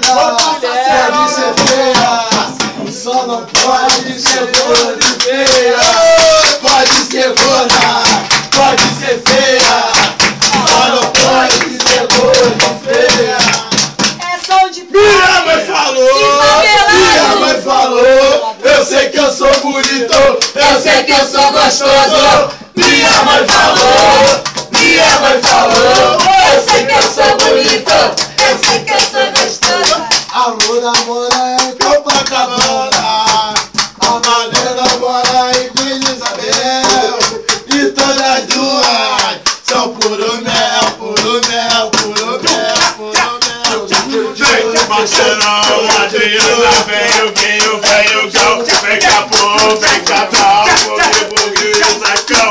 gorda, pode ser feia, só não pode ser gorda e feia. Pode ser gorda, pode ser feia, só não pode ser gorda e feia. É som de Minha mãe falou, minha mãe falou, eu sei que eu sou bonito, eu sei que eu sou gostoso. Minha mãe falou, minha mãe falou, eu sei que eu sou bonito, eu sei que eu sou gostoso. Alô, namora em Copacabana, a Madena mora em Vila Isabel, e todas duas são puro mel, puro mel, puro mel, puro mel. Marcelão, Adriana, vem o Guinho, vem o Gão, vem Capô, vem Cabral, vem o Sacão.